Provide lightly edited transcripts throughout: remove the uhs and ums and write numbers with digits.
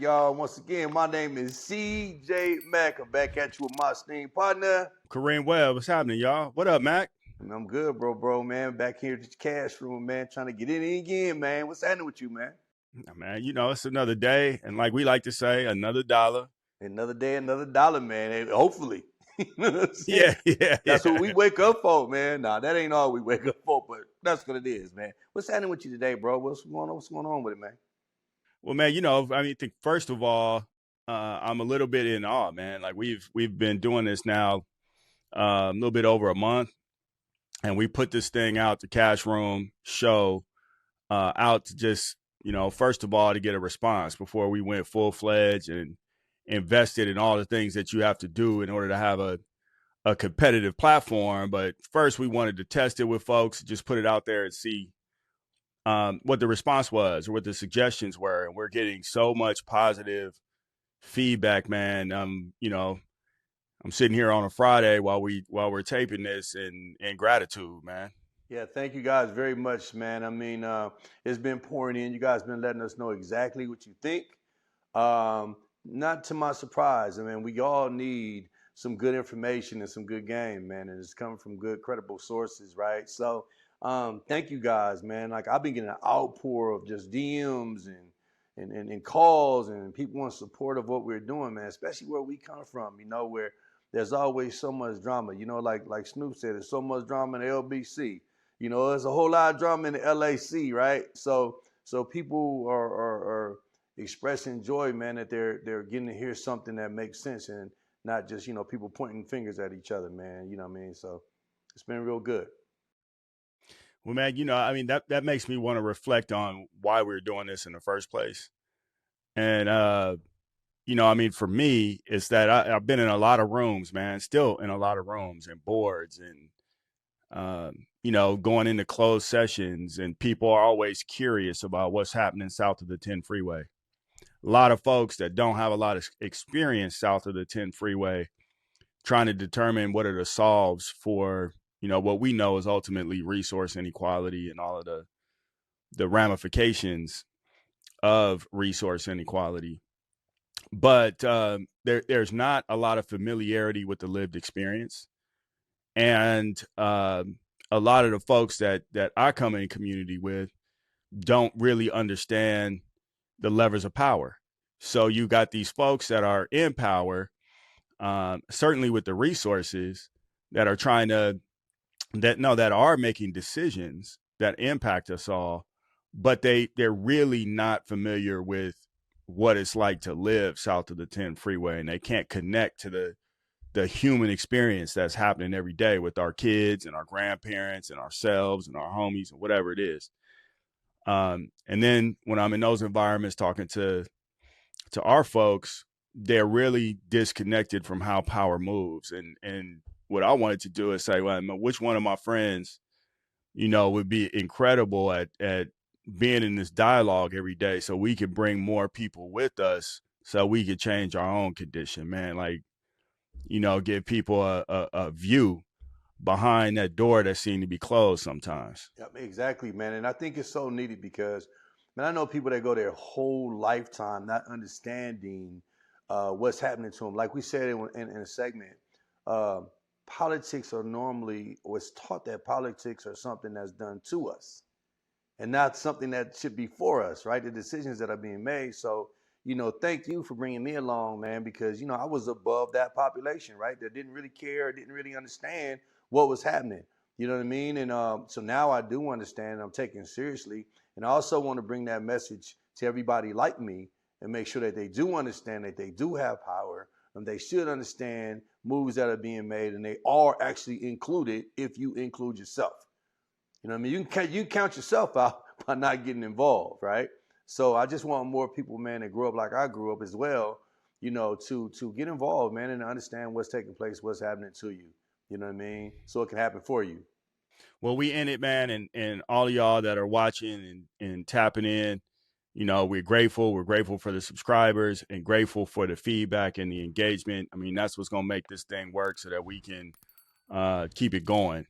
y'all. Once again, my name is CJ Mack. I'm back at you with my esteemed partner. Kareem Webb, what's happening, y'all? What up, Mac? I'm good, bro, man. Back here at the Cash Room, man, trying to get in again, man. What's happening with you, man? Man, it's another day, and like we like to say, another dollar. Another day, another dollar, man. And hopefully. You know what I'm saying? Yeah. That's what we wake up for, man. Nah, that ain't all we wake up for, but that's what it is, man. What's happening with you today, bro? What's going on? What's going on with it, man? Well, man, I think first of all, I'm a little bit in awe, man. Like we've been doing this now a little bit over a month, and we put this thing out, the Cash Room show, out to just first of all to get a response before we went full fledged and invested in all the things that you have to do in order to have a competitive platform. But first, we wanted to test it with folks, just put it out there and see what the response was or what the suggestions were. And we're getting so much positive feedback, man. I'm sitting here on a Friday while we're taping this in gratitude, man. Yeah, thank you guys very much, man. I mean, it's been pouring in. You guys been letting us know exactly what you think. Not to my surprise. I mean, we all need some good information and some good game, man. And it's coming from good, credible sources, right? So thank you guys, man. Like I've been getting an outpour of just DMs and calls and people want support of what we're doing, man, especially where we come from, where there's always so much drama. Like Snoop said, there's so much drama in the LBC. There's a whole lot of drama in the LAC, right? So people are expressing joy, man, that they're getting to hear something that makes sense and not just, people pointing fingers at each other, man. You know what I mean? So it's been real good. Well, man, that makes me want to reflect on why we're doing this in the first place. And, for me, it's that I've been in a lot of rooms, man, still in a lot of rooms and boards and, going into closed sessions, and people are always curious about what's happening south of the 10 freeway. A lot of folks that don't have a lot of experience south of the 10 freeway trying to determine what are the solves for, what we know is ultimately resource inequality and all of the ramifications of resource inequality. But there's not a lot of familiarity with the lived experience. And a lot of the folks that I come in community with don't really understand the levers of power. So you got these folks that are in power, certainly with the resources, that are that are making decisions that impact us all, but they're really not familiar with what it's like to live south of the 10 freeway, and they can't connect to the human experience that's happening every day with our kids and our grandparents and ourselves and our homies and whatever it is. And then when I'm in those environments talking to our folks, they're really disconnected from how power moves. And what I wanted to do is say, well, which one of my friends, would be incredible at being in this dialogue every day so we could bring more people with us so we could change our own condition, man. Like, give people a view behind that door that seemed to be closed sometimes. Yep, exactly, man. And I think it's so needed because, man, I know people that go their whole lifetime not understanding what's happening to them. Like we said in a segment, politics are normally, or it's taught that politics are something that's done to us and not something that should be for us, right? The decisions that are being made. So, thank you for bringing me along, man, because, I was above that population, right? That didn't really care, didn't really understand what was happening. You know what I mean? And so now I do understand, and I'm taking it seriously. And I also want to bring that message to everybody like me and make sure that they do understand that they do have power and they should understand moves that are being made, and they are actually included if you include yourself. You know what I mean? You can count yourself out by not getting involved, right? So I just want more people, man, that grew up like I grew up as well, to get involved, man, and understand what's taking place, what's happening to you. You know what I mean? So it can happen for you. Well, we in it, man, and all of y'all that are watching and tapping in, we're grateful. We're grateful for the subscribers and grateful for the feedback and the engagement. I mean, that's what's going to make this thing work so that we can keep it going.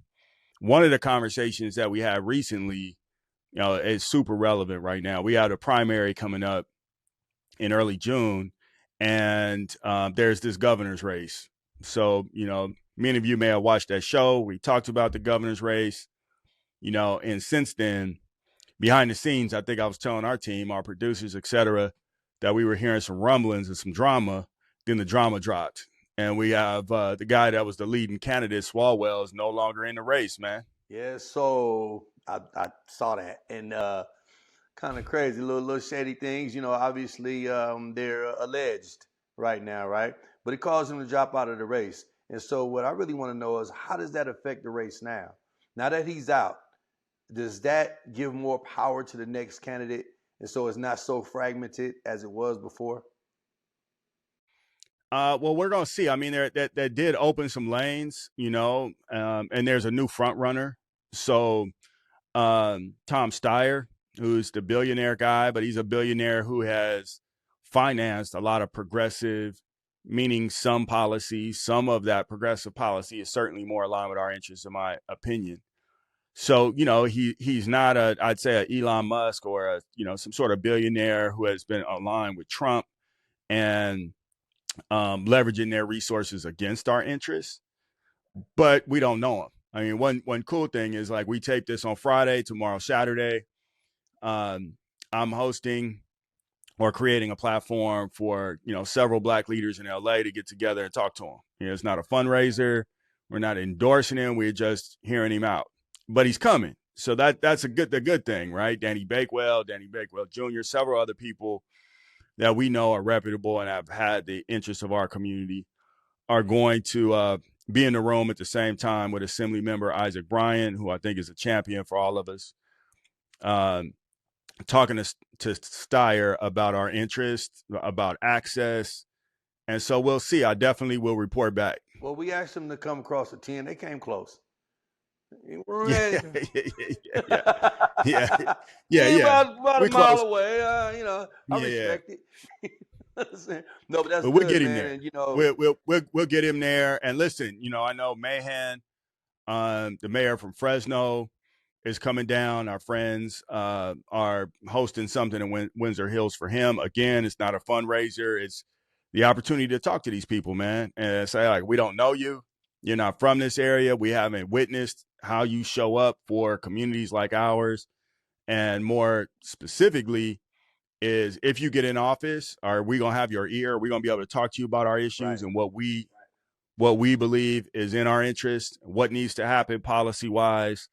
One of the conversations that we had recently, is super relevant right now. We have a primary coming up in early June, and there's this governor's race. So, many of you may have watched that show. We talked about the governor's race, and since then, behind the scenes, I think I was telling our team, our producers, et cetera, that we were hearing some rumblings and some drama. Then the drama dropped. And we have the guy that was the leading candidate, Swalwell, is no longer in the race, man. Yeah, so I saw that, and kind of crazy, little shady things. Obviously they're alleged right now, right? But it caused him to drop out of the race. And so what I really want to know is, how does that affect the race now? Now that he's out, does that give more power to the next candidate, and so it's not so fragmented as it was before? Well, we're gonna see. I mean, that did open some lanes, and there's a new front runner. So Tom Steyer, who's the billionaire guy, but he's a billionaire who has financed a lot of progressive, meaning some policy. Some of that progressive policy is certainly more aligned with our interests, in my opinion. So, he's not I'd say a Elon Musk or some sort of billionaire who has been aligned with Trump and leveraging their resources against our interests. But we don't know him. I mean, one cool thing is, like, we tape this on Friday, tomorrow Saturday. I'm hosting or creating a platform for several Black leaders in LA to get together and talk to him. It's not a fundraiser. We're not endorsing him. We're just hearing him out. But he's coming, so that's the good thing, right? Danny Bakewell Jr., several other people that we know are reputable and have had the interests of our community are going to be in the room at the same time with Assembly Member Isaac Bryan, who I think is a champion for all of us, talking to Steyer about our interests, about access. And so we'll see. I definitely will report back. Well, we asked them to come across the 10. They came close. Yeah, yeah. About a We're mile close. away. I respect it. No, but that's But we'll good, get him man. there. And We'll get him there. And listen, I know Mahan, the mayor from Fresno, is coming down. Our friends are hosting something in Windsor Hills for him. Again, it's not a fundraiser. It's the opportunity to talk to these people, man, and say, like, we don't know you. You're not from this area. We haven't witnessed how you show up for communities like ours. And more specifically, is if you get in office, are we going to have your ear? Are we going to be able to talk to you about our issues and what we believe is in our interest, what needs to happen policy wise,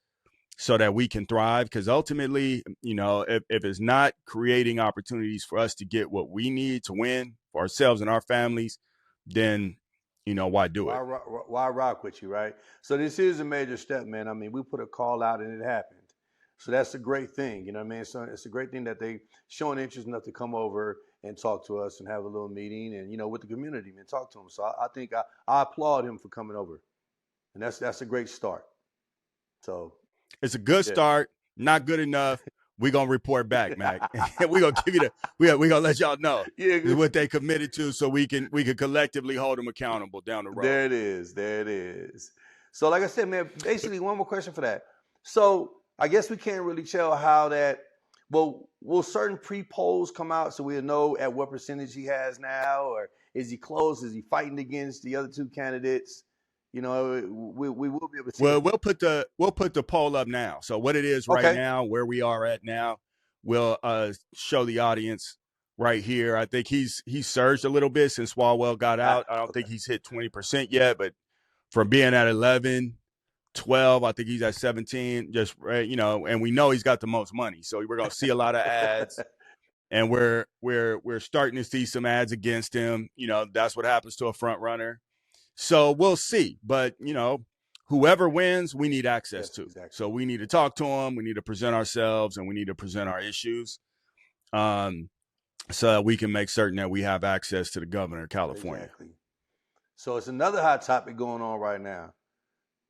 so that we can thrive? Because ultimately, if it's not creating opportunities for us to get what we need to win for ourselves and our families, then why do it? Why rock with you, right? So this is a major step, man. I mean, we put a call out and it happened. So that's a great thing, you know what I mean? So it's a great thing that they showing interest enough to come over and talk to us and have a little meeting and with the community and talk to them. So I think I applaud him for coming over, and that's a great start. So it's a good start, not good enough. We're gonna report back, Mac. We're gonna give you we're gonna let y'all know what they committed to, so we can collectively hold them accountable down the road. There it is. So like I said, man, basically one more question for that. So I guess we can't really tell how that. Well, will certain pre-polls come out so we'll know at what percentage he has now, or is he close? Is he fighting against the other two candidates? We will be able to see. Well, we'll put the poll up now. So what it is right now, where we are at now, we'll show the audience right here. I think he's surged a little bit since Swalwell got out. I don't think he's hit 20% yet, but from being at 11, 12, I think he's at 17. Just and we know he's got the most money, so we're gonna see a lot of ads, and we're starting to see some ads against him. That's what happens to a front runner. So we'll see. But, whoever wins, we need access to. Exactly. So we need to talk to them. We need to present ourselves, and we need to present our issues so that we can make certain that we have access to the governor of California. Exactly. So it's another hot topic going on right now.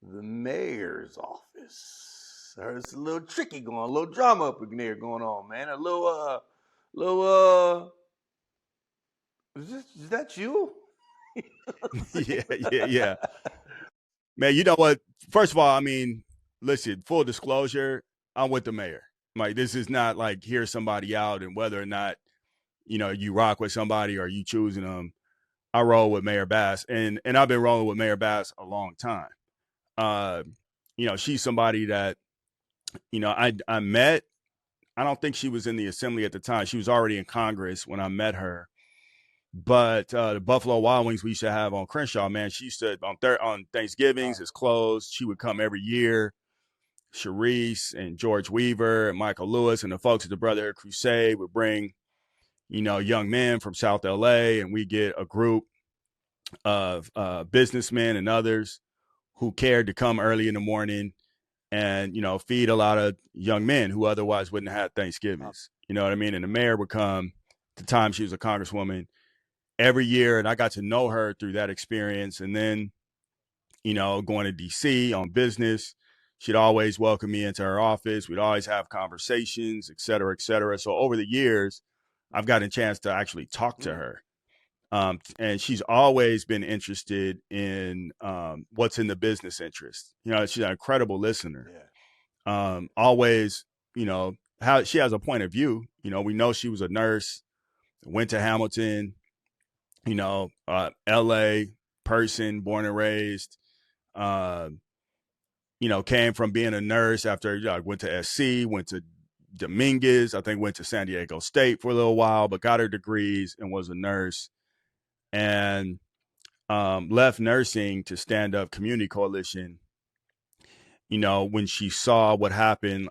The mayor's office. It's a little tricky going on, a little drama up in there going on, man. A little, is that you? Yeah. Man, you know what? First of all, I mean, listen, full disclosure, I'm with the mayor. Like, this is not like hear somebody out and whether or not, you rock with somebody or you choosing them. I roll with Mayor Bass, and I've been rolling with Mayor Bass a long time. Uh, she's somebody that I met. I don't think she was in the assembly at the time. She was already in Congress when I met her. But the Buffalo Wild Wings we used to have on Crenshaw, man, she stood on Thanksgivings. It's closed. She would come every year. Sharice and George Weaver and Michael Lewis and the folks at the Brotherhood Crusade would bring, young men from South LA, and we get a group of businessmen and others who cared to come early in the morning and, feed a lot of young men who otherwise wouldn't have had Thanksgivings. You know what I mean? And the mayor would come at the time she was a congresswoman every year, and I got to know her through that experience. And then, going to DC on business, she'd always welcome me into her office. We'd always have conversations, et cetera, et cetera. So over the years, I've gotten a chance to actually talk to her. And she's always been interested in what's in the business interest. She's an incredible listener. Always, how she has a point of view. We know she was a nurse, went to Hamilton, LA person, born and raised, came from being a nurse after went to SC, went to Dominguez, I think went to San Diego State for a little while, but got her degrees and was a nurse, and left nursing to stand up Community Coalition, when she saw what happened,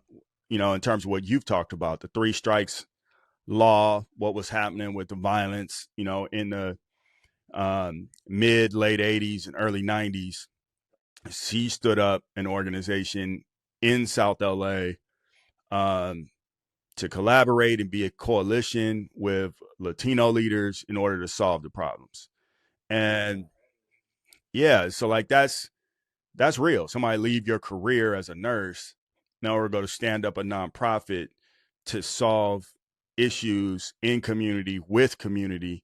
in terms of what you've talked about, the 3 strikes law, what was happening with the violence, in the mid, late 80s and early 90s. She stood up an organization in South LA to collaborate and be a coalition with Latino leaders in order to solve the problems. And yeah, so like that's real. Somebody leave your career as a nurse in order to go to stand up a nonprofit to solve issues in community with community.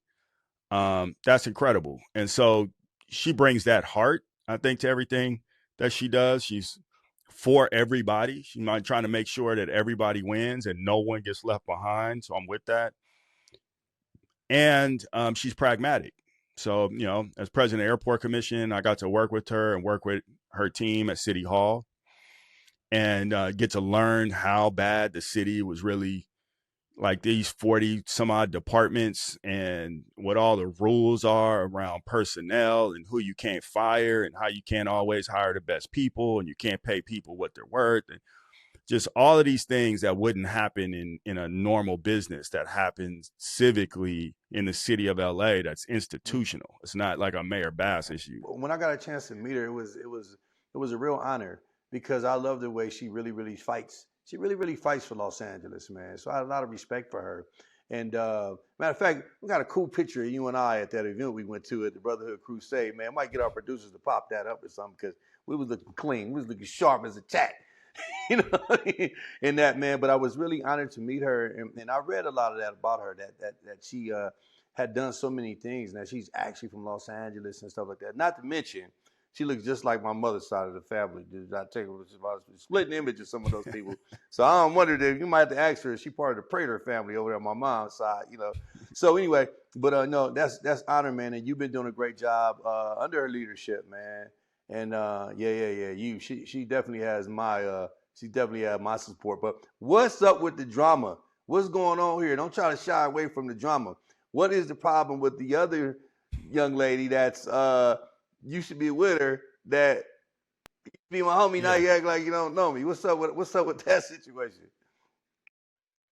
That's incredible. And so she brings that heart, I think, to everything that she does. She's for everybody. She's not trying to make sure that everybody wins and no one gets left behind. So I'm with that. And she's pragmatic. So, as president of the Airport Commission, I got to work with her and work with her team at City Hall and get to learn how bad the city was really, like these 40 some odd departments, and what all the rules are around personnel and who you can't fire and how you can't always hire the best people and you can't pay people what they're worth, and just all of these things that wouldn't happen in a normal business that happens civically in the city of LA. That's institutional. It's not like a Mayor Bass issue. When I got a chance to meet her, it was a real honor because I love the way she really fights. She really fights for Los Angeles, man. So I have a lot of respect for her. And matter of fact, we got a cool picture of you and I at that event we went to at the Brotherhood Crusade, man. I might get our producers to pop that up or something because we was looking clean. We was looking sharp as a tack. In that, man. But I was really honored to meet her, and I read a lot of that about her, that she had done so many things, and that she's actually from Los Angeles and stuff like that. Not to mention, she looks just like my mother's side of the family. Dude, I take her about a splitting image of some of those people. So I don't wonder if you might have to ask her if she's part of the Prater family over there on my mom's side, So anyway, but no, that's honor, man, and you've been doing a great job under her leadership, man. And she definitely has my support. But what's up with the drama? What's going on here? Don't try to shy away from the drama. What is the problem with the other young lady that's used to be with her that be my homie? Now you act like you don't know me. What's up with that situation?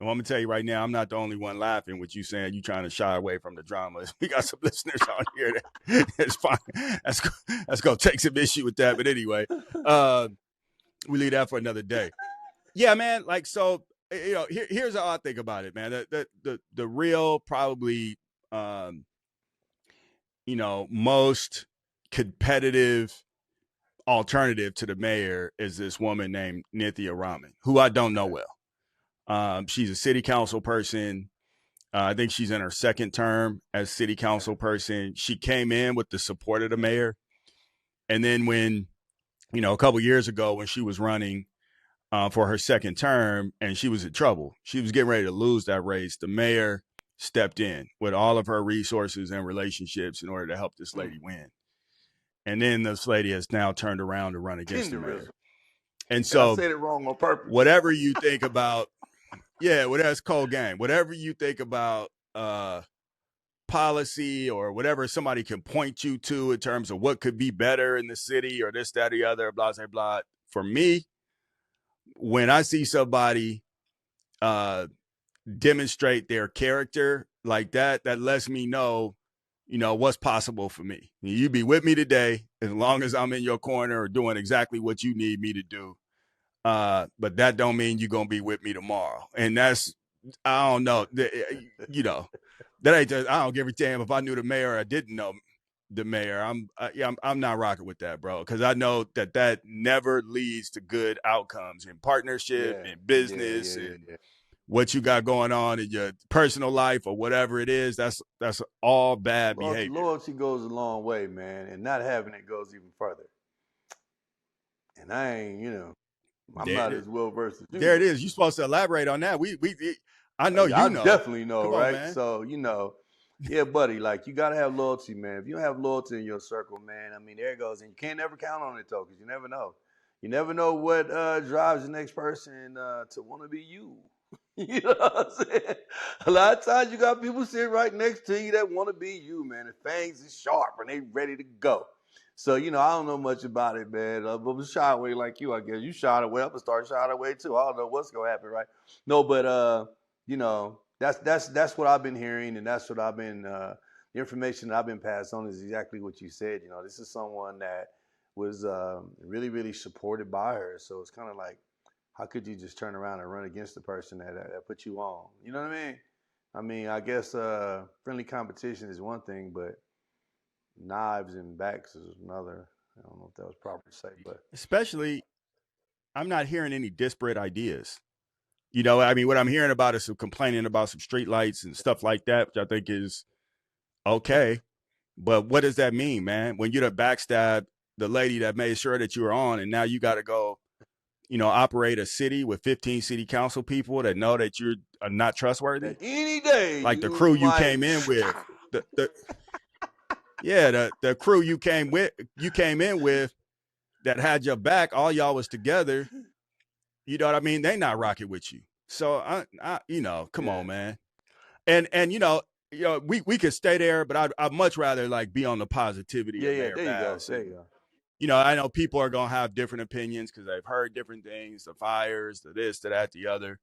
Well, I'm gonna tell you right now, I'm not the only one laughing with you saying you trying to shy away from the drama. We got some listeners out here that's fine. Let's go take some issue with that. But anyway, we leave that for another day. Yeah, man. Like, so, here's how I think about it, man. The real, probably, most competitive alternative to the mayor is this woman named Nithya Raman, who I don't know well. She's a city council person. I think she's in her 2nd term as city council person. She came in with the support of the mayor. And then when, a couple years ago when she was running for her 2nd term and she was in trouble, she was getting ready to lose that race. The mayor stepped in with all of her resources and relationships in order to help this lady win. And then this lady has now turned around to run against the mayor. Tenderism. And And I so said it wrong on purpose. whatever you think about, yeah, well, that's cold game. Whatever you think about policy or whatever somebody can point you to in terms of what could be better in the city or this, that, or the other, blah, blah, blah. For me, when I see somebody demonstrate their character like that, that lets me know, what's possible for me. You be with me today as long as I'm in your corner or doing exactly what you need me to do. But that don't mean you're going to be with me tomorrow. And that's, I don't know, that ain't just, I don't give a damn if I knew the mayor or I didn't know the mayor. I'm not rocking with that, bro, because I know that never leads to good outcomes in partnership, in business, and what you got going on in your personal life or whatever it is. That's all bad behavior. Loyalty goes a long way, man, and not having it goes even further. And I ain't, I'm not as well versed as you. There it is. You're supposed to elaborate on that. I know I know. definitely know, Come right? on, man. So yeah, buddy. Like you gotta have loyalty, man. If you don't have loyalty in your circle, man, I mean, there it goes, and you can't never count on it though, because you never know. You never know what drives the next person to want to be you. You know what I'm saying? A lot of times you got people sitting right next to you that want to be you, man. The fangs is sharp and they ready to go. So, I don't know much about it, man. But I'm shy away like you, I guess. You shot away. I'm going to start shying away too. I don't know what's going to happen, right? No, but, that's what I've been hearing, and that's what I've been, the information that I've been passed on is exactly what you said. This is someone that was really, really supported by her. So it's kind of like, how could you just turn around and run against the person that put you on? You know what I mean? I mean, I guess friendly competition is one thing, but knives and backs is another. I don't know if that was proper to say, but especially, I'm not hearing any disparate ideas. I mean, what I'm hearing about is some complaining about some street lights and stuff like that, which I think is okay. But what does that mean, man? When you done backstab the lady that made sure that you were on, and now you got to go, operate a city with 15 city council people that know that you're not trustworthy. Any day, like the crew you came in with, the crew you came in with that had your back. All y'all was together. You know what I mean? They not rocking with you. So I come on, man. And we could stay there, but I'd much rather like be on the positivity. Yeah, there you go. There you go. I know people are gonna have different opinions because they've heard different things, the fires, the this, the that, the other.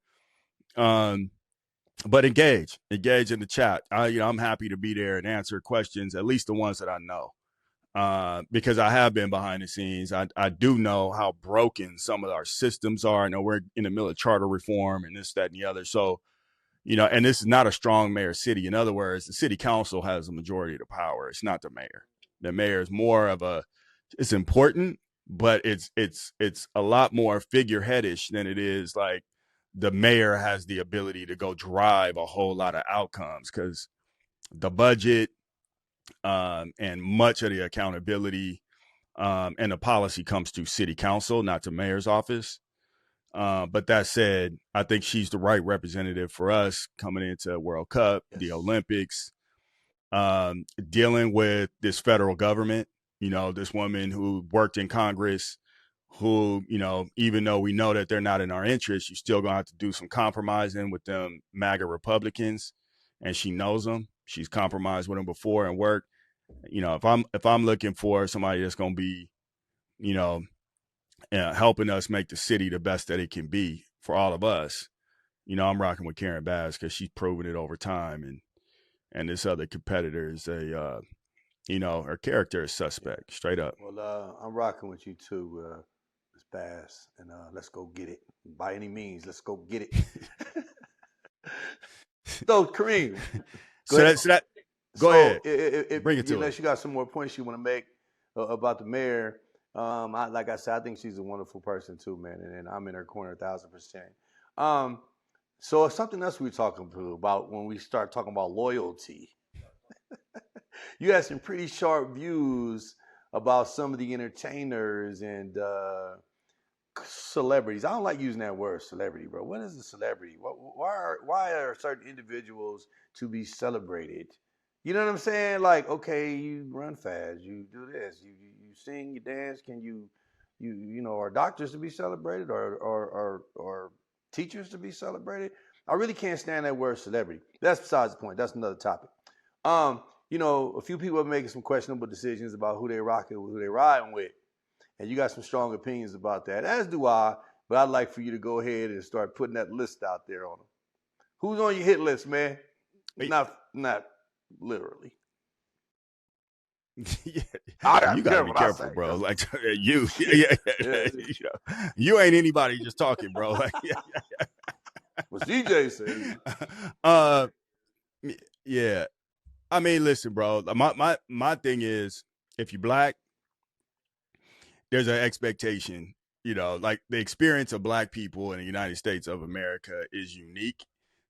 But engage in the chat. I'm happy to be there and answer questions, at least the ones that I know. Because I have been behind the scenes. I do know how broken some of our systems are. I know we're in the middle of charter reform and this, that, and the other. So, and this is not a strong mayor city. In other words, the city council has the majority of the power. It's not the mayor. The mayor is more of it's important, but it's a lot more figureheadish than it is like the mayor has the ability to go drive a whole lot of outcomes, because the budget and much of the accountability and the policy comes to city council, not to mayor's office. But that said, I think she's the right representative for us coming into World Cup, the Olympics, dealing with this federal government, this woman who worked in Congress, who, even though we know that they're not in our interest, you're still going to have to do some compromising with them MAGA Republicans. And she knows them. She's compromised with them before and worked. If I'm looking for somebody that's going to be, helping us make the city the best that it can be for all of us, I'm rocking with Karen Bass because she's proven it over time. And this other competitor is her character is suspect, straight up. Well, I'm rocking with you too, Ms. Bass, and let's go get it. By any means, let's go get it. So, Kareem. Go ahead. Bring it to unless you got some more points you want to make about the mayor. Like I said, I think she's a wonderful person too, man, and I'm in her corner 1,000%. So something else we were talking about when we start talking about loyalty. You had some pretty sharp views about some of the entertainers and celebrities. I don't like using that word celebrity, bro. What is a celebrity? Why are certain individuals to be celebrated? You know what I'm saying? Like, okay, you run fast, you do this, you sing, you dance. Can you know, are doctors to be celebrated, or teachers to be celebrated? I really can't stand that word celebrity. That's besides the point. That's another topic. You know, a few people are making some questionable decisions about who they rocking with, who they riding with, and you got some strong opinions about that, as do I. But I'd like for you to go ahead and start putting that list out there on them. Who's on your hit list, man? Not literally. Yeah, I gotta you be got to careful be what I careful, say. bro. Cause Like you, yeah, yeah, you, you ain't anybody just talking, bro. Like, what CJ say. uh, yeah. I mean, listen, bro. My thing is, if you black, there's an expectation. You know, like the experience of black people in the United States of America is unique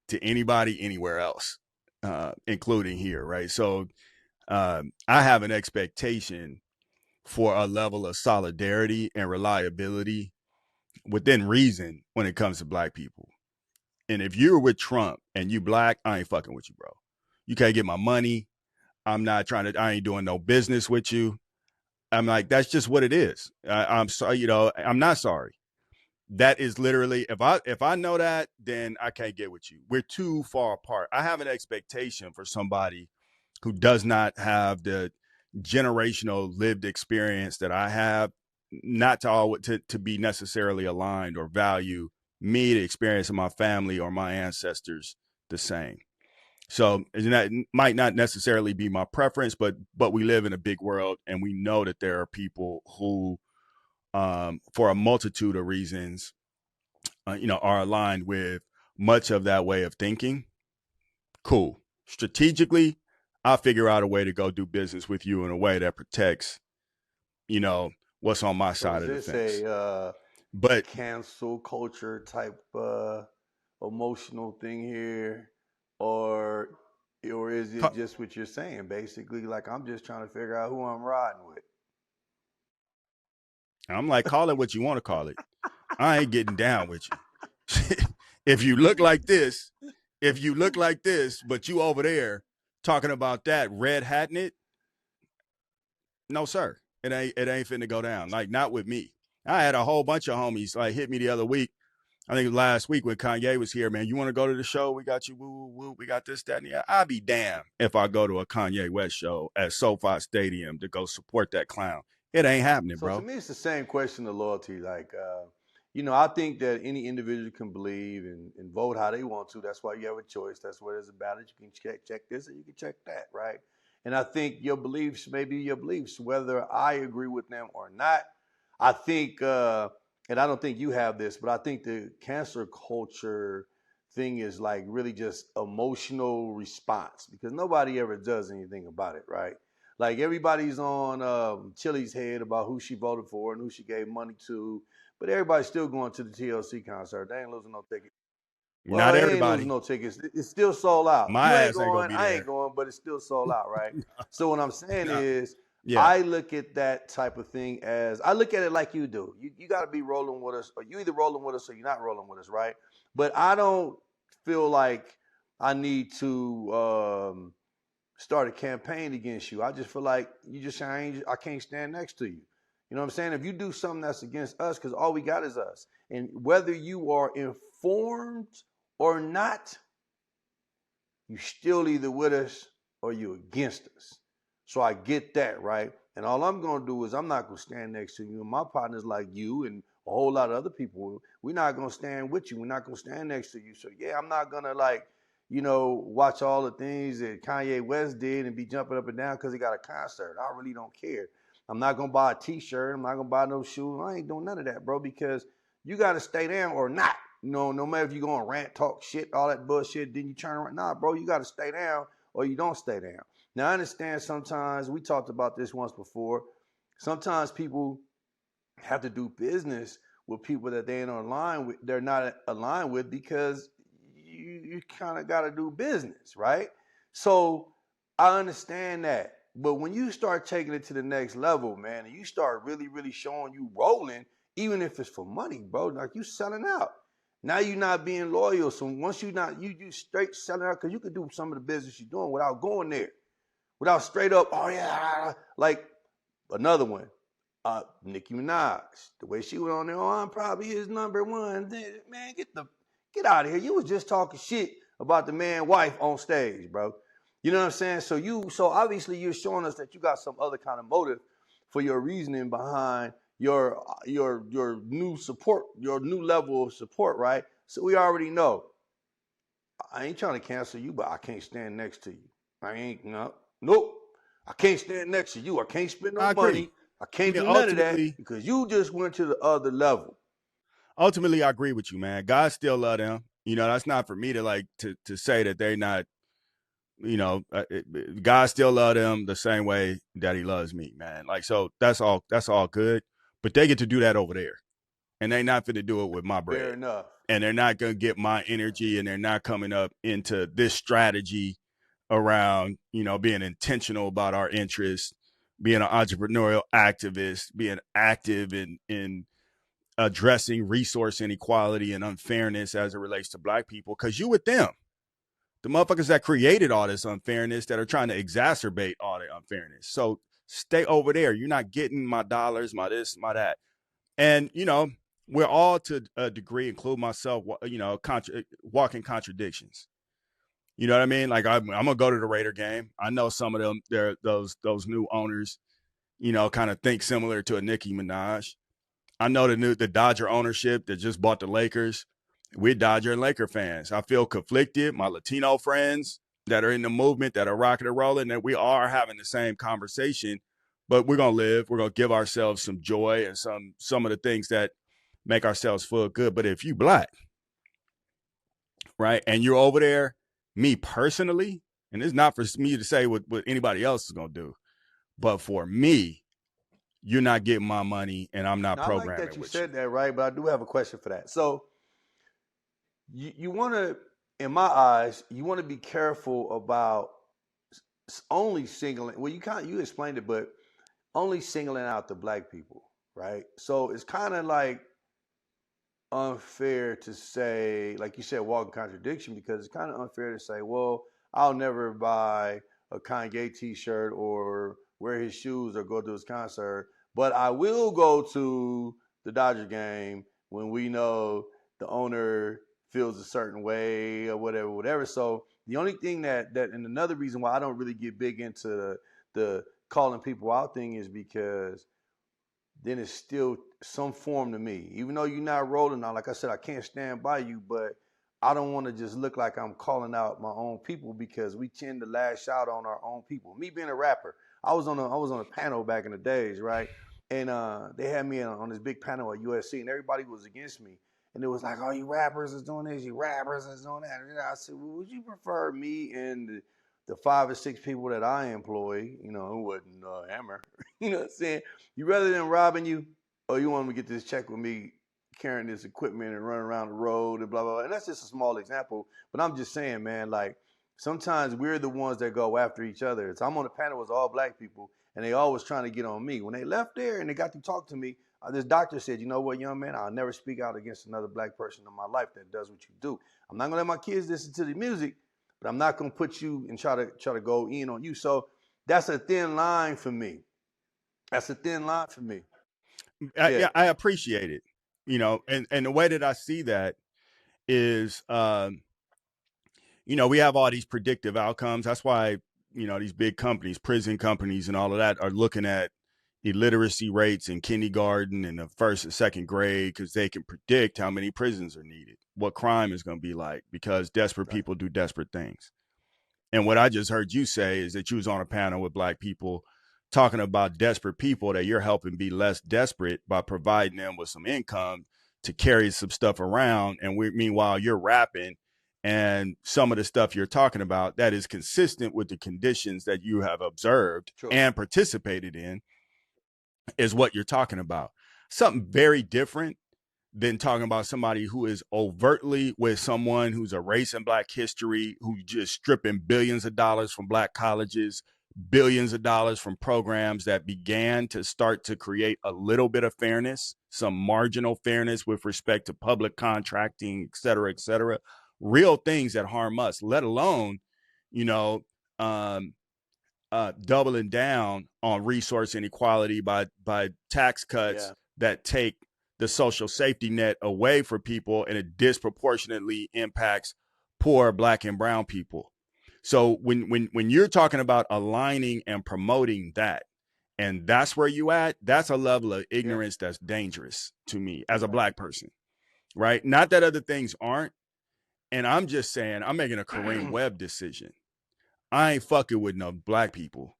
to anybody anywhere else, including here, right? So, I have an expectation for a level of solidarity and reliability within reason when it comes to black people. And if you're with Trump and you black, I ain't fucking with you, bro. You can't get my money. I ain't doing no business with you. I'm like, that's just what it is. I'm sorry, you know, I'm not sorry. That is literally, if I know that, then I can't get with you. We're too far apart. I have an expectation for somebody who does not have the generational lived experience that I have, not to be necessarily aligned or value me, the experience of my family or my ancestors the same. So that might not necessarily be my preference, but we live in a big world, and we know that there are people who, for a multitude of reasons, you know, are aligned with much of that way of thinking. Cool. Strategically, I'll figure out a way to go do business with you in a way that protects, you know, what's on my So side is of the this fence. a But cancel culture type emotional thing here, or is it just what you're saying? Basically, like I'm just trying to figure out who I'm riding with. I'm like, call it what you want to call it. I ain't getting down with you. if you look like this, if you look like this, but you over there talking about that red hatting it, no sir, it ain't finna go down. Like not with me. I had a whole bunch of homies like hit me the other week. I think it was last week when Kanye was here, man. You want to go to the show? We got you. Woo, woo, woo. We got this, that, and yeah. I'll be damned if I go to a Kanye West show at SoFi Stadium to go support that clown. It ain't happening, So to bro. me, it's the same question of loyalty. Like, you know, I think that any individual can believe and vote how they want to. That's why you have a choice. That's why there's a ballot. You can check this or you can check that, right? And I think your beliefs may be your beliefs, whether I agree with them or not. I think, and I don't think you have this, but I think the cancer culture thing is like really just emotional response because nobody ever does anything about it, right? Like everybody's on Chili's head about who she voted for and who she gave money to, but everybody's still going to the TLC concert. They ain't losing no tickets. Well, Not they ain't losing everybody. no tickets. It's still sold out. My You ain't ass ain't gonna going, be I ain't there. going, but it's still sold out, right? So what I'm saying Nah. is, Yeah. I look at that type of thing as I look at it like you do. You got to be rolling with us, or you either rolling with us or you're not rolling with us, right? But I don't feel like I need to start a campaign against you. I just feel like you just saying I can't stand next to you. You know what I'm saying? If you do something that's against us, because all we got is us, and whether you are informed or not, you still either with us or you against us. So I get that, right? And all I'm gonna do is I'm not gonna stand next to you. And my partners like you and a whole lot of other people, we're not gonna stand with you. We're not gonna stand next to you. So yeah, I'm not gonna like, you know, watch all the things that Kanye West did and be jumping up and down because he got a concert. I really don't care. I'm not gonna buy a T-shirt. I'm not gonna buy no shoes. I ain't doing none of that, bro, because you gotta stay down or not. You know, no matter if you're going to rant, talk shit, all that bullshit, then you turn around. Nah, bro, you got to stay down or you don't stay down. Now, I understand sometimes, we talked about this once before, sometimes people have to do business with people that they ain't online with, they're not aligned with because you kind of got to do business, right? So I understand that. But when you start taking it to the next level, man, and you start really, really showing you rolling even if it's for money, bro. Like you selling out. Now you're not being loyal. So once you straight selling out because you could do some of the business you're doing without going there, without straight up. Oh yeah, like another one. Nicki Minaj, the way she went on there, oh, I'm probably his number one. Man, get out of here. You was just talking shit about the man wife on stage, bro. You know what I'm saying? So obviously you're showing us that you got some other kind of motive for your reasoning behind your new support, your new level of support, right? So we already know. I ain't trying to cancel you, but I can't stand next to you. I ain't nope. I can't stand next to you. I can't spend no I agree. money. I can't mean, do none of that ultimately, because you just went to the other level. ultimately, I agree with you, man. God still love them. That's not for me to like to say that they're not. God still love them the same way that He loves me, man. Like, so that's all. That's all good. But they get to do that over there, and they not going to do it with my Fair bread, enough. and they're not going to get my energy, and they're not coming up into this strategy around being intentional about our interests, being an entrepreneurial activist, being active in addressing resource inequality and unfairness as it relates to Black people, because you with them, the motherfuckers that created all this unfairness, that are trying to exacerbate all the unfairness. So stay over there. You're not getting my dollars, my this, my that. And we're all, to a degree, include myself, walking contradictions. You know what I mean? Like, I'm gonna go to the Raider game. I know some of them, they're those new owners, kind of think similar to a Nicki Minaj. I know the Dodger ownership that just bought the Lakers. We're Dodger and Laker fans. I feel conflicted. My Latino friends that are in the movement, that are rocking and rolling, that we are having the same conversation, but we're gonna live. We're gonna give ourselves some joy and some of the things that make ourselves feel good. But if you Black, right, and you're over there, me personally, and it's not for me to say what anybody else is gonna do, but for me, you're not getting my money, and I'm not Now I like that programming you with you. said that, right? But I do have a question for that. So you want to, in my eyes, you want to be careful about only singling. Well, you explained it, but only singling out the Black people, right? So it's kind of like unfair to say, like you said, walking contradiction, because it's kind of unfair to say, well, I'll never buy a Kanye T-shirt or wear his shoes or go to his concert, but I will go to the Dodger game when we know the owner feels a certain way or whatever. So the only thing and another reason why I don't really get big into the calling people out thing is because then it's still some form to me. Even though you're not rolling out, like I said, I can't stand by you, but I don't want to just look like I'm calling out my own people because we tend to lash out on our own people. Me being a rapper, I was on a panel back in the days, right? And they had me on this big panel at USC, and everybody was against me. And it was like, oh, you rappers is doing this, you rappers is doing that. And I said, well, would you prefer me and the 5 or 6 people that I employ, who wasn't Hammer, you know what I'm saying? You rather than robbing you, or you want me to get this check with me carrying this equipment and running around the road and blah, blah, blah. And that's just a small example. But I'm just saying, man, like sometimes we're the ones that go after each other. So I'm on a panel with all Black people, and they always trying to get on me. When they left there and they got to talk to me, this doctor said, you know what, young man, I'll never speak out against another Black person in my life that does what you do. I'm not going to let my kids listen to the music, but I'm not going to put you and try to go in on you. So that's a thin line for me. That's a thin line for me. Yeah. Yeah, I appreciate it. And the way that I see that is, we have all these predictive outcomes. That's why, these big companies, prison companies and all of that, are looking at illiteracy rates in kindergarten and the first and second grade, because they can predict how many prisons are needed, what crime is going to be like, because desperate Right. people do desperate things. And what I just heard you say is that you was on a panel with Black people talking about desperate people that you're helping be less desperate by providing them with some income to carry some stuff around. And meanwhile, you're rapping, and some of the stuff you're talking about that is consistent with the conditions that you have observed Sure. and participated in is what you're talking about. Something very different than talking about somebody who is overtly with someone who's erasing Black history, who just stripping billions of dollars from Black colleges, billions of dollars from programs that began to start to create a little bit of fairness, some marginal fairness with respect to public contracting, et cetera, real things that harm us, let alone, you know, um, doubling down on resource inequality by tax cuts that take the social safety net away for people, and it disproportionately impacts poor Black and brown people. So when you're talking about aligning and promoting that, and that's where you at, that's a level of ignorance that's dangerous to me as a Black person, right? Not that other things aren't. And I'm just saying, I'm making a Kareem Webb decision. I ain't fucking with no Black people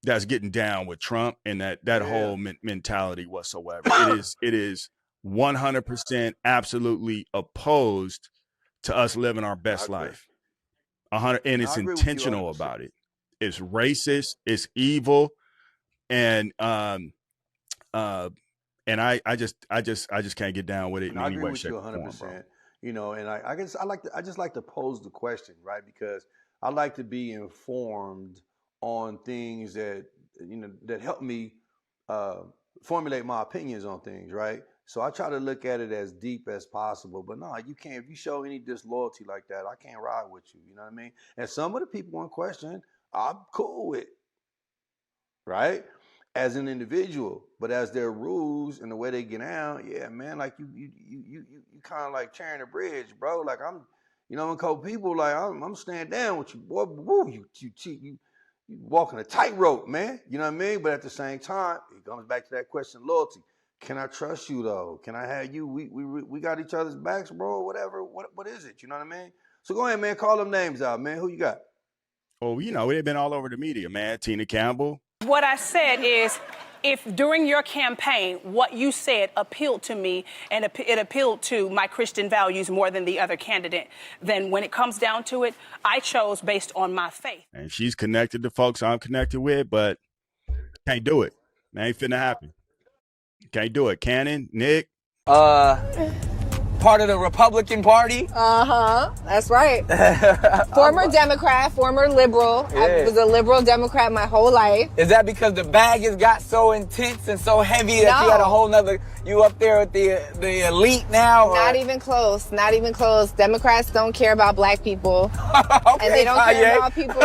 that's getting down with Trump and that whole mentality whatsoever. It is 100% absolutely opposed to us living our best life. 100, and it's intentional about it. It's racist. It's evil, and I just can't get down with it in any way, shape, or form, bro. You know, and I guess I just like to pose the question, right? Because I like to be informed on things that that help me formulate my opinions on things, right? So I try to look at it as deep as possible. But no, you can't. If you show any disloyalty like that, I can't ride with you. You know what I mean? And some of the people in question, I'm cool with, right? As an individual, but as their rules and the way they get out, yeah, man, like you kind of like tearing the bridge, bro. Like I'm, in cold people, like I'm staying down with you, boy. Woo, you walking a tightrope, man. You know what I mean? But at the same time, it comes back to that question: loyalty. Can I trust you though? Can I have you? We got each other's backs, bro. Whatever. What is it? You know what I mean? So go ahead, man. Call them names out, man. Who you got? Oh, they've been all over the media, man. Tina Campbell. What I said is, if during your campaign what you said appealed to me and it appealed to my Christian values more than the other candidate, then when it comes down to it, I chose based on my faith. And she's connected to folks I'm connected with, but can't do it. That ain't finna happen. Can't do it. Cannon, Nick. Part of the Republican Party. That's right. Former Democrat, former liberal. Yeah. I was a liberal Democrat my whole life. Is that because the bag has got so intense and so heavy that you got a whole nother, you up there with the elite now? Not even close. Not even close. Democrats don't care about Black people. Okay, and they don't care about people.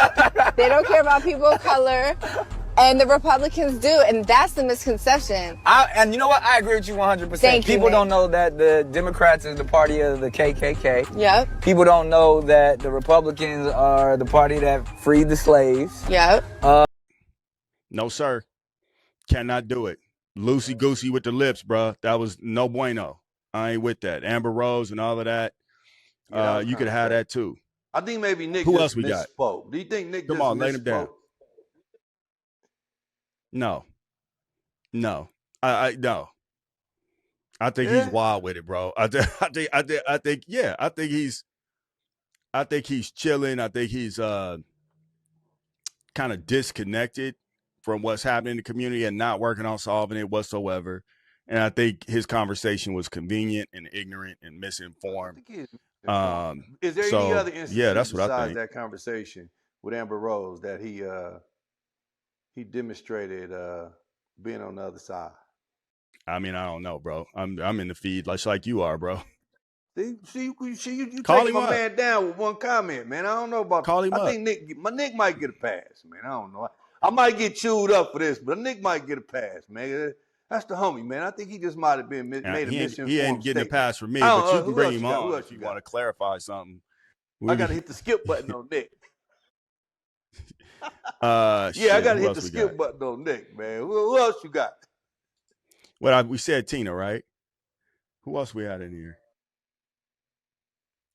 They don't care about people of color. And the Republicans do, and that's the misconception. And you know what? I agree with you 100%. Thank you, People don't know that the Democrats is the party of the KKK. Yep. People don't know that the Republicans are the party that freed the slaves. Yep. No, sir. Cannot do it. Loosey-goosey with the lips, bruh. That was no bueno. I ain't with that. Amber Rose and all of that. You could have that too. I think maybe Nick Who else we got? Misspoke. Do you think Nick Come just on, lay misspoke? him down. No. I no. I think he's wild with it, bro. I think he's chilling. I think he's kind of disconnected from what's happening in the community and not working on solving it whatsoever. And I think his conversation was convenient and ignorant and misinformed. Is there any other instances that's what besides I think. that conversation with Amber Rose that he demonstrated being on the other side? I mean, I don't know, bro. I'm in the feed like you are, bro. See, you Call take him my up. man down with one comment, man. I don't know about. Call him up. I think Nick might get a pass, man. I don't know. I might get chewed up for this, but Nick might get a pass, man. That's the homie, man. I think he just might have been made a misinformed He ain't getting statement. a pass from me, but you can bring him on if you want to clarify something. I got to hit the skip button on Nick. I got to hit the skip button on Nick, man. Who else you got? Well, we said Tina, right? Who else we had in here?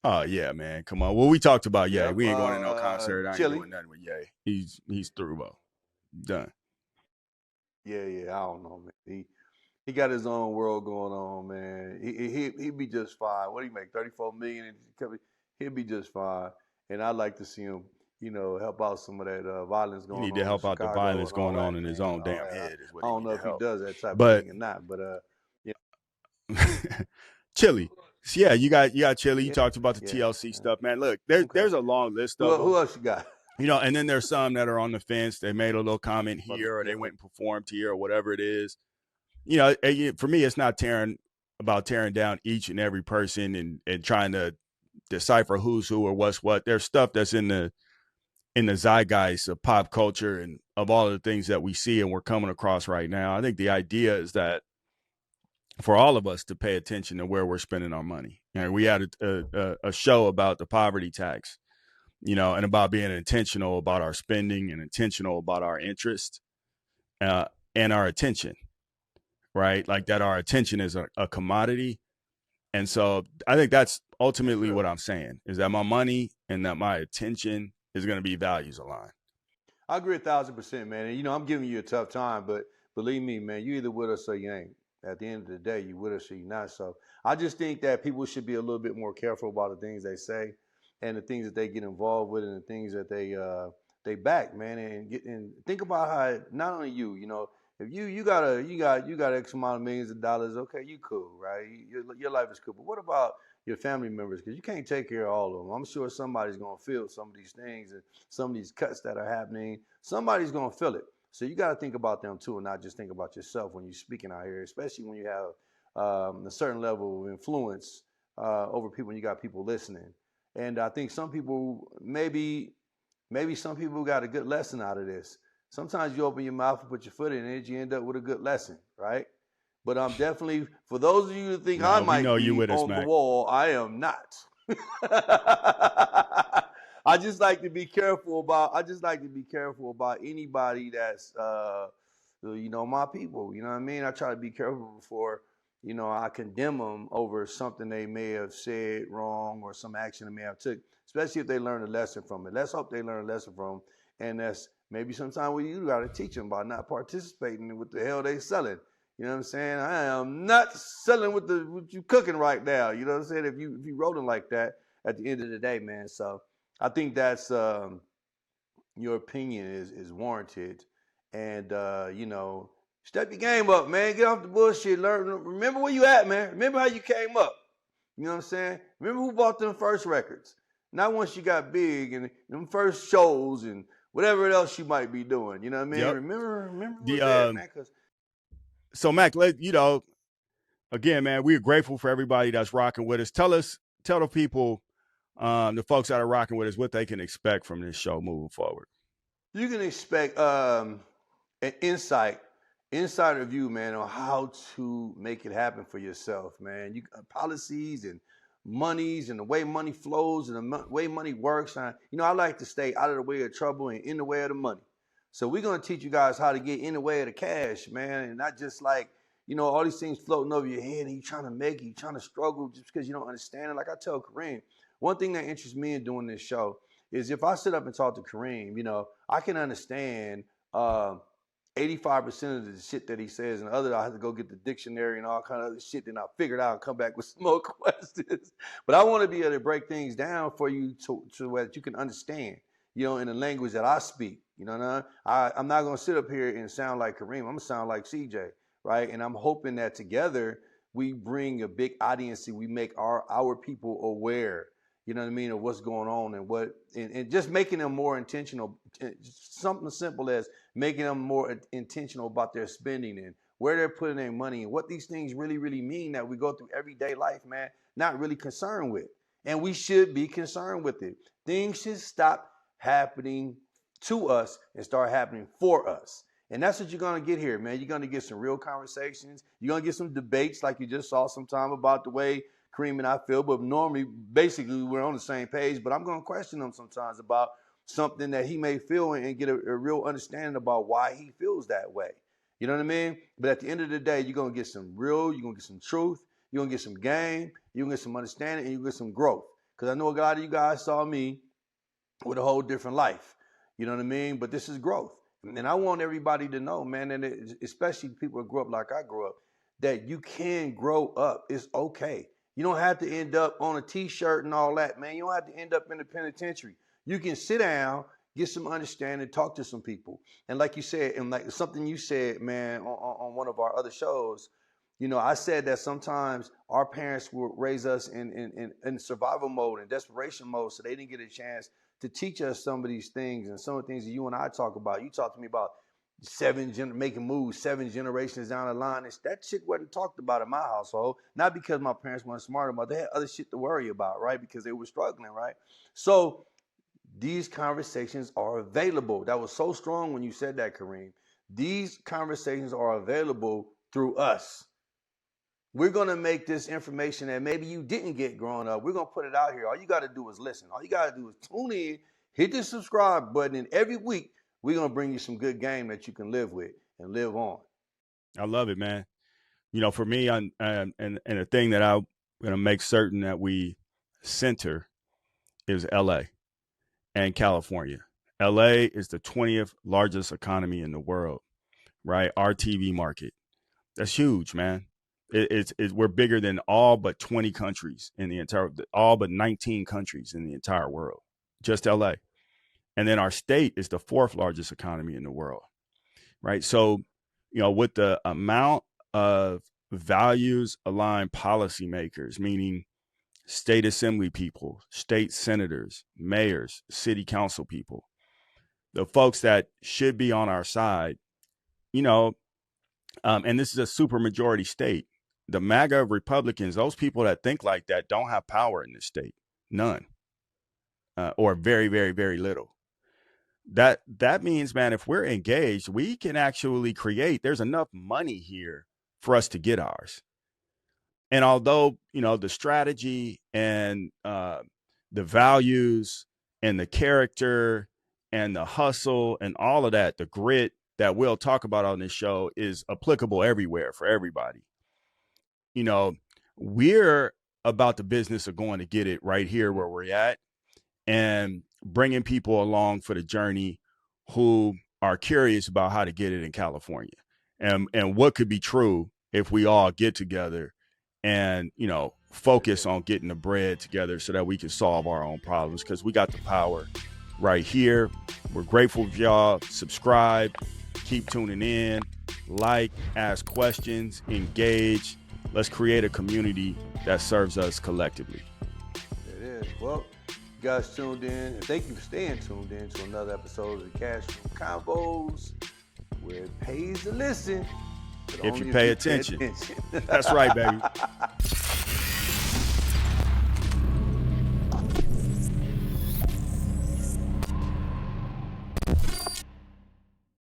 Oh yeah, man. Come on. Well, we talked about Ye. We ain't going to no concert. I ain't doing nothing with Ye. He's through, bro. Done. Yeah. I don't know, man. He got his own world going on, man. He'd be just fine. What do you make? $34 million. He'll be just fine. And I'd like to see him, help out some of that violence going on. He need to help out the violence going on in his own damn head. Is what I don't know if he does that type of thing or not, but Chili. Yeah, you got Chili. You talked about the TLC stuff, man. Look, there's a long list of who else you got? and then there's some that are on the fence. They made a little comment here, or they went and performed here, or whatever it is. For me, it's not about tearing down each and every person and trying to decipher who's who or what's what. There's stuff that's in the zeitgeist of pop culture and of all of the things that we see and we're coming across right now. I think the idea is that for all of us to pay attention to where we're spending our money. We had a show about the poverty tax, and about being intentional about our spending and intentional about our interest and our attention, right? Like that our attention is a commodity. And so I think that's ultimately what I'm saying, is that my money and that my attention is going to be values aligned. I agree 1,000%, man. And, I'm giving you a tough time, but believe me, man, you either with us or you ain't. At the end of the day, you with us or you not. So I just think that people should be a little bit more careful about the things they say and the things that they get involved with and the things that they back, man. And think about how not only you, if you got X amount of millions of dollars, okay, you cool, right? Your life is cool. But what about your family members? Because you can't take care of all of them. I'm sure somebody's gonna feel some of these things and some of these cuts that are happening. Somebody's gonna feel it. So you got to think about them too, and not just think about yourself when you're speaking out here, especially when you have a certain level of influence over people and you got people listening. And I think some people, maybe some people got a good lesson out of this. Sometimes you open your mouth and put your foot in it, you end up with a good lesson, right? But I'm definitely, for those of you who think I might be on the wall, I am not. I just like to be careful about anybody that's my people. You know what I mean? I try to be careful before I condemn them over something they may have said wrong or some action they may have took, especially if they learn a lesson from it. Let's hope they learn a lesson from it. And that's maybe sometime you got to teach them about not participating in what the hell they selling. You know what I'm saying? I am not selling what you cooking right now. You know what I'm saying? If you rolling like that at the end of the day, man. So I think that's your opinion is warranted, and step your game up, man. Get off the bullshit. Learn. Remember where you at, man. Remember how you came up. You know what I'm saying? Remember who bought them first records. Not once you got big and them first shows and whatever else you might be doing. You know what I mean? Yep. Remember that, man. So Mac, again, man, we're grateful for everybody that's rocking with us. Tell the people, the folks that are rocking with us, what they can expect from this show moving forward. You can expect an insider view, man, on how to make it happen for yourself, man. Policies and monies and the way money flows and the way money works. I like to stay out of the way of trouble and in the way of the money. So we're going to teach you guys how to get in the way of the cash, man, and not just like, all these things floating over your head and you trying to make it, you trying to struggle just because you don't understand it. Like I tell Kareem, one thing that interests me in doing this show is if I sit up and talk to Kareem, I can understand 85% of the shit that he says, and the other I have to go get the dictionary and all kind of other shit, then I'll figure it out and come back with some more questions. But I want to be able to break things down for you so that you can understand, in the language that I speak. I'm not going to sit up here and sound like Kareem. I'm going to sound like CJ, right? And I'm hoping that together we bring a big audience and we make our people aware, you know what I mean, of what's going on and just making them more intentional. Something simple as making them more intentional about their spending and where they're putting their money and what these things really, really mean that we go through everyday life, man, not really concerned with. And we should be concerned with it. Things should stop happening to us and start happening for us. And that's what you're going to get here, man. You're going to get some real conversations. You're going to get some debates like you just saw sometime about the way Kareem and I feel. But normally, basically, we're on the same page. But I'm going to question him sometimes about something that he may feel and get a real understanding about why he feels that way. You know what I mean? But at the end of the day, you're going to get some real, you're going to get some truth, you're going to get some game, you're going to get some understanding, and you're going to get some growth. Because I know a lot of you guys saw me with a whole different life. You know what I mean? But this is growth. And I want everybody to know, man, and especially people that grew up like I grew up, that you can grow up. It's okay. You don't have to end up on a T-shirt and all that, man. You don't have to end up in the penitentiary. You can sit down, get some understanding, talk to some people. And like you said, and like something you said, man, on one of our other shows, I said that sometimes our parents will raise us in survival mode and desperation mode, so they didn't get a chance to teach us some of these things and some of the things that you and I talk about. You talk to me about making moves 7 generations down the line. That shit wasn't talked about in my household. Not because my parents weren't smart about it. They had other shit to worry about, right? Because they were struggling, right? So these conversations are available. That was so strong when you said that, Kareem. These conversations are available through us. We're going to make this information that maybe you didn't get growing up. We're going to put it out here. All you got to do is listen. All you got to do is tune in, hit the subscribe button, and every week we're going to bring you some good game that you can live with and live on. I love it, man. You know, for me, and a thing that I'm going to make certain that we center is LA and California. LA is the 20th largest economy in the world, right? Our TV market. That's huge, man. We're bigger than all but 20 countries in the entire, all but 19 countries in the entire world, just LA. And then our state is the 4th largest economy in the world, right? So, you know, with the amount of values aligned policymakers, meaning state assembly people, state senators, mayors, city council people, the folks that should be on our side, you know, and this is a super majority state. The MAGA Republicans, those people that think like that don't have power in this state. None. Or very, very, very little. That means, man, if we're engaged, we can actually create, there's enough money here for us to get ours. And although, you know, the strategy and the values and the character and the hustle and all of that, the grit that we'll talk about on this show is applicable everywhere for everybody. You know, we're about the business of going to get it right here where we're at and bringing people along for the journey who are curious about how to get it in California and what could be true if we all get together and, you know, focus on getting the bread together so that we can solve our own problems, because we got the power right here. We're grateful for y'all. Subscribe, keep tuning in, like, ask questions, engage. Let's create a community that serves us collectively. It is. Well, you guys tuned in, and thank you for staying tuned in to another episode of the Cash Room Convos, where it pays to listen. If you pay attention. That's right, baby.